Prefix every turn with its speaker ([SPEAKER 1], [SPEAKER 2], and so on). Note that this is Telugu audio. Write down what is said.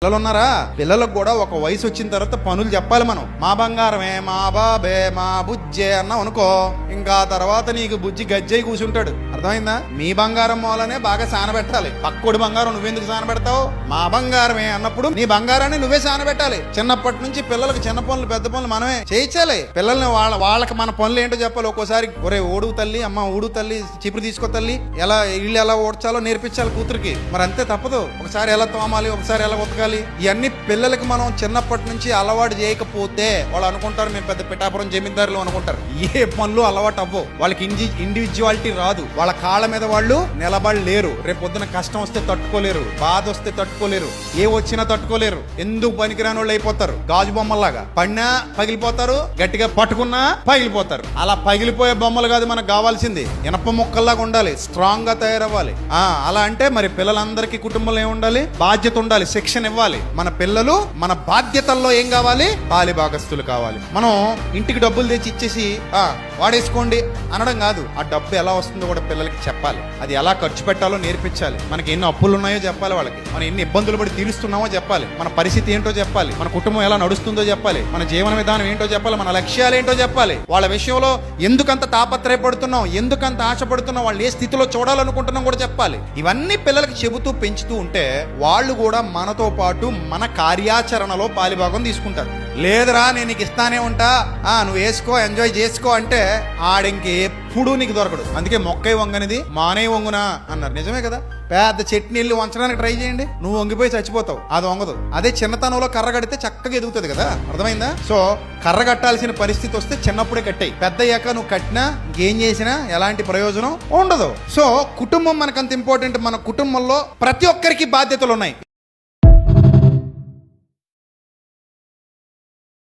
[SPEAKER 1] పిల్లలు ఉన్నారా, పిల్లలకు కూడా ఒక వయసు వచ్చిన తర్వాత పనులు చెప్పాలి మనం. మా బంగారమే, మా బాబే, మా బుజ్జే అన్నాం అనుకో, ఇంకా తర్వాత నీకు బుజ్జి గజ్జై కూర్చుంటాడు. అర్థమైందా? మీ బంగారం మూలనే బాగా సానబెట్టాలి. పక్కోడి బంగారం నువ్వెందుకు సానబెడతావు? మా బంగారమే అన్నప్పుడు నీ బంగారాన్ని నువ్వే సానబెట్టాలి. చిన్నప్పటి నుంచి పిల్లలకు చిన్న పనులు పెద్ద పనులు మనమే చేయించాలి. పిల్లల్ని వాళ్ళకి మన పనులు ఏంటో చెప్పాలి. ఒక్కోసారి ఒరే ఓడు తల్లి, అమ్మ ఊడు తల్లి, చీపురు తీసుకో తల్లి, ఎలా ఇల్లు ఎలా ఓడ్చాలో నేర్పించాలి కూతురికి. మరి అంతే, తప్పదు. ఒకసారి ఎలా తోమాలి, ఒకసారి ఎలా ఉతకాలి, ఇవన్నీ పిల్లలకి మనం చిన్నప్పటి నుంచి అలవాటు చేయకపోతే వాళ్ళు అనుకుంటారు మేము పెద్ద పిఠాపురం జమీందారులు అనుకుంటారు. ఏ పనులు అలవాటు అవ్వవు. వాళ్ళకి ఇండివిజువాలిటీ రాదు. వాళ్ళ కాళ్ళ మీద వాళ్ళు నిలబడలేరు. రేపు పొద్దున కష్టం వస్తే తట్టుకోలేరు, బాధ వస్తే తట్టుకోలేరు, ఏ వచ్చినా తట్టుకోలేరు. ఎందుకు పనికిరాని వాళ్ళు అయిపోతారు. గాజు బొమ్మల్లాగా పడినా పగిలిపోతారు, గట్టిగా పట్టుకున్నా పగిలిపోతారు. అలా పగిలిపోయే బొమ్మలు కాదు మనకు కావాల్సింది. ఇనప ముక్కల్లాగా ఉండాలి, స్ట్రాంగ్ గా తయారవ్వాలి. అలా అంటే మరి పిల్లలందరికీ కుటుంబంలో ఏం ఉండాలి? బాధ్యత ఉండాలి, శిక్షణ ఇవ్వాలి. మన పిల్లలు మన బాధ్యతల్లో ఏం కావాలి? పాలి భాగస్తులు కావాలి. మనం ఇంటికి డబ్బులు తెచ్చి ఇచ్చేసి వాడేసుకోండి అనడం కాదు. ఆ డబ్బు ఎలా వస్తుందో కూడా పిల్లలకి చెప్పాలి. అది ఎలా ఖర్చు పెట్టాలో నేర్పించాలి. మనకి ఎన్ని అప్పులు ఉన్నాయో చెప్పాలి వాళ్ళకి. మనం ఎన్ని ఇబ్బందులు పడి తీరుస్తున్నామో చెప్పాలి. మన పరిస్థితి ఏంటో చెప్పాలి. మన కుటుంబం ఎలా నడుస్తుందో చెప్పాలి. మన జీవన విధానం ఏంటో చెప్పాలి. మన లక్ష్యాలు ఏంటో చెప్పాలి. వాళ్ళ విషయంలో ఎందుకంత తాపత్రయపడుతున్నాం, ఎందుకంత ఆశపడుతున్నాం, వాళ్ళు ఏ స్థితిలో చూడాలనుకుంటున్నాం కూడా చెప్పాలి. ఇవన్నీ పిల్లలకి చెబుతూ పెంచుతూ ఉంటే వాళ్ళు కూడా మనతో పాటు మన కార్యాచరణలో పాలిభాగం తీసుకుంటారు. లేదురా నేను నీకు ఇస్తానే ఉంటా, నువ్వు వేసుకో, ఎంజాయ్ చేసుకో అంటే ఆడింకే ఎప్పుడు నీకు దొరకడు. అందుకే మొక్కై వంగనిది మానే వంగునా అన్నారు. నిజమే కదా? పెద్ద చట్నీళ్ళు వంచడానికి ట్రై చేయండి, నువ్వు వంగిపోయి చచ్చిపోతావు. అది వంగదు. అదే చిన్నతనంలో కర్ర కడితే చక్కగా ఎదుగుతుంది కదా. అర్థమైందా? సో కర్ర కట్టాల్సిన పరిస్థితి వస్తే చిన్నప్పుడే కట్టాయి. పెద్ద అయ్యాక నువ్వు కట్టినా ఇంకేం చేసినా ఎలాంటి ప్రయోజనం ఉండదు. సో కుటుంబం మనకంత ఇంపార్టెంట్. మన కుటుంబంలో ప్రతి ఒక్కరికి బాధ్యతలు ఉన్నాయి.